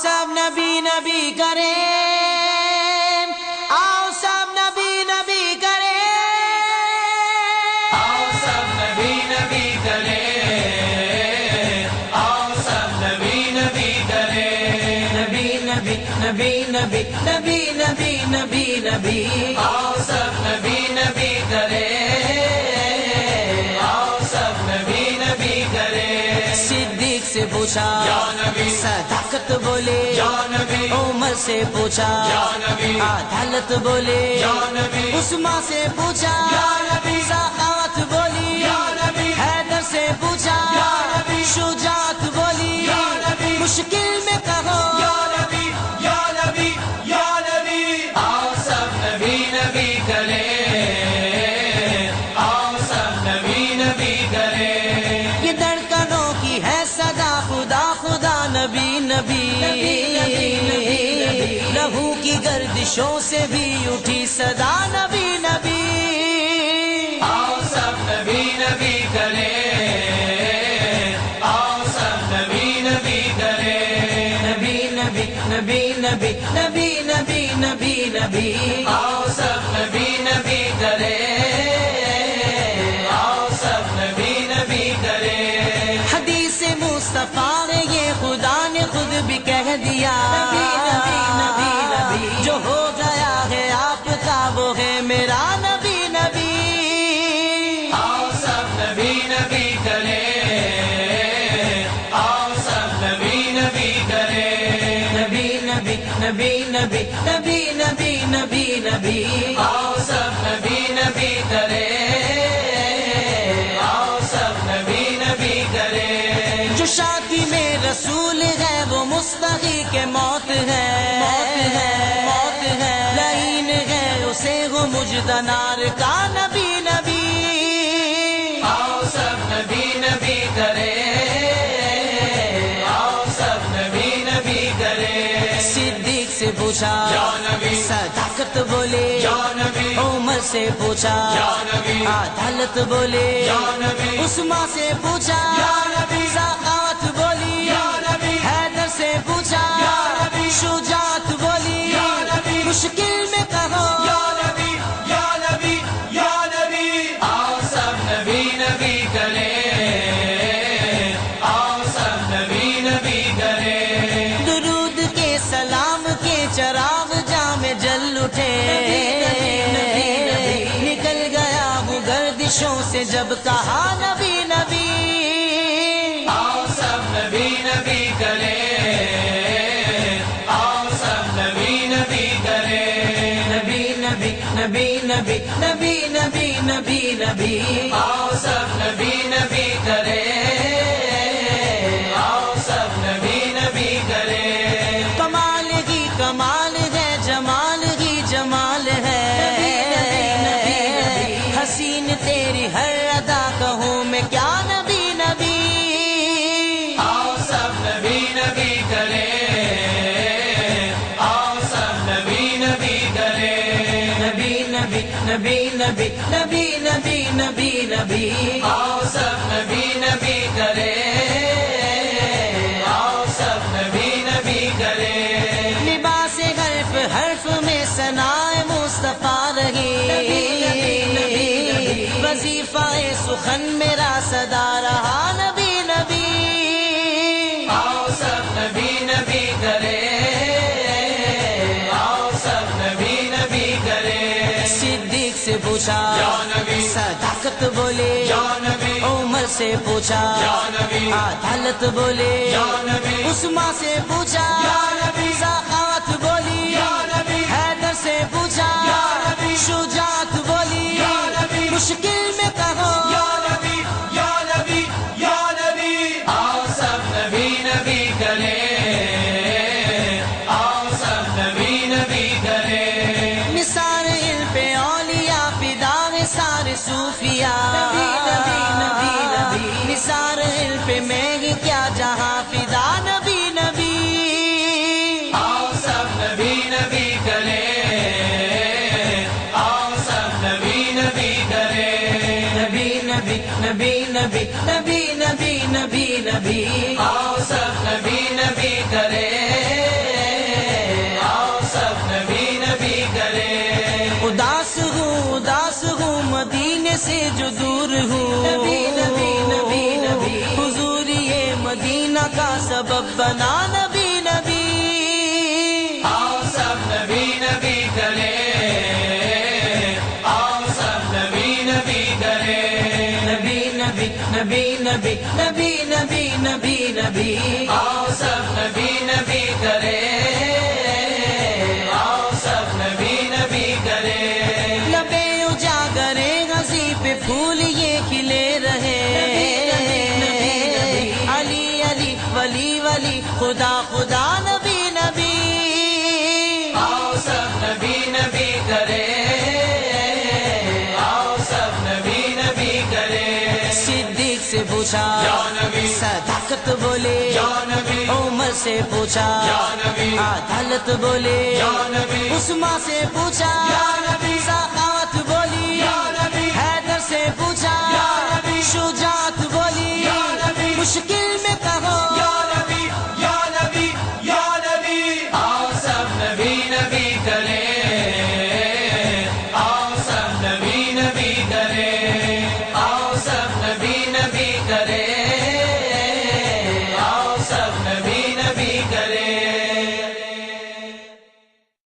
سب نبی نبی کریں، آؤ سب نبی نبی کریں، آؤ سب نبی نبی کریں، آؤ سب نبی نبی کریں، نبی نبی نبی نبی نبی نبی نبی نبی، آؤ سب نبی نبی کریں، آؤ سب نبی نبی کریں۔ صدیق سے پوچھا یا نبی، صداقت بولے، یا نبی، عمر سے پوچھا یا نبی، عدالت بولے، یا نبی، عثمان سے پوچھا یا نبی، سخاوت بولی، یا نبی، حیدر سے پوچھا یا نبی، شجاعت بولی، یا نبی، مشکل میں کہو یا نبی، یا نبی، یا نبی، آؤ سب نبی نبی کریں، آؤ سب نبی نبی کریں۔ یہ دھڑکنوں کی ہے صدا خدا خدا نبی نبی، لہو کی گردشوں سے بھی اٹھی صدا نبی نبی، آؤ سب نبی نبی کریں، آؤ سب نبی نبی کریں، نبی نبی نبی نبی نبی نبی نبی نبی، آؤ سب نبی نبی کریں، آؤ سب نبی نبی کریں۔ حدیث مصطفیٰ نے یہ خدا نے خود بھی کہہ دیا، نبی نبی نبی نبی، جو ہو گیا ہے آپ کا وہ ہے میرا نبی نبی، آؤ سب نبی نبی کریں، آؤ سب نبی نبی کریں، نبی نبی نبی نبی نبی نبی نبی نبی، آؤ سب نبی نبی کریں، آؤ سب نبی نبی کریں۔ جو شادی میں رسول ہے وہ مستحق موت ہے، موت ہے، موت ہے، لعین ہے اسے وہ مجد نار کا نبی نبی، آؤ سب نبی نبی کریں، آؤ سب نبی نبی کریں۔ صدیق سے پوچھا یا نبی، صداقت بولے، یا نبی، عمر سے پوچھا یا نبی، عدالت بولے، یا نبی، عثمان سے پوچھا یا نبی، سخاوت بولی، یا نبی، حیدر سے پوچھا یا نبی، شجاعت بولی، یا نبی، مشکل میں کہو یا نبی، یا نبی، یا نبی، آؤ سب نبی نبی کریں، آؤ سب نبی نبی کریں۔ درود کے سلام کے چراغ جام جل اٹھے، نکل گیا ہوں گردشوں سے جب کہا نبی نبی، آؤ سب نبی نبی کریں، آؤ سب نبی نبی کریں، نبی نبی نبی نبی نبی نبی نبی نبی، آؤ سب نبی نبی کریں، آؤ سب نبی نبی کریں۔ کمال ہی کمال ہے جمال ہی جمال ہے، حسین تیری ہر ادا کہوں میں کیا نبی نبی، آؤ سب نبی نبی کریں، آؤ سب نبی نبی کریں، نبی نبی نبی نبی نبی نبی نبی نبی، آؤ سب نبی نبی کریں، آؤ سب نبی نبی کریں۔ لباس حرف حرف میں ثنائے مصطفیٰ رہی، وظیفہ سخن میرا صدا رہا نبی نبی، آؤ سب نبی نبی کریں، آؤ سب نبی نبی کریں۔ صدیق سے پوچھا یا نبی، صداقت بولے، یا نبی، عمر سے پوچھا یا نبی، عدالت بولے، یا نبی، عثمان سے پوچھا یا نبی، سخاوت بولی، یا نبی، حیدر سے پوچھا یا نبی، شجاعت بولی، یا نبی، مشکل میں کہو یا نبی، یا نبی، یا نبی، آؤ سب نبی نبی کریں، آؤ سب نبی نبی کریں۔ نثار علم پہ اولیاء فدا ہے سارے صوفیاء، نثار علم پہ میں ہی کیا جہاں فدا نبی نبی، آؤ سب نبی نبی کریں، آؤ سب نبی نبی کریں، نبی نبی نبی نبی نبی نبی نبی نبی، آؤ سب نبی نبی کریں، بنا نبی نبی آؤ سب نبی نبی کرے آؤ سب نبی نبی کرے نبی نبی نبی نبی نبی نبی نبی نبی آؤ سب نبی نبی کرے آؤ سب نبی نبی کرے لبے اجاگرے غزی پہ پھول یہ کھلے رہے علی علی ولی ولی خدا خدا نبی نبی آؤ سب نبی نبی کرے آؤ سب نبی نبی کرے صدیق سے پوچھا یا نبی صداقت بولے یا نبی عمر سے پوچھا یا نبی عدالت بولے یا نبی عثمان سے پوچھا یا نبی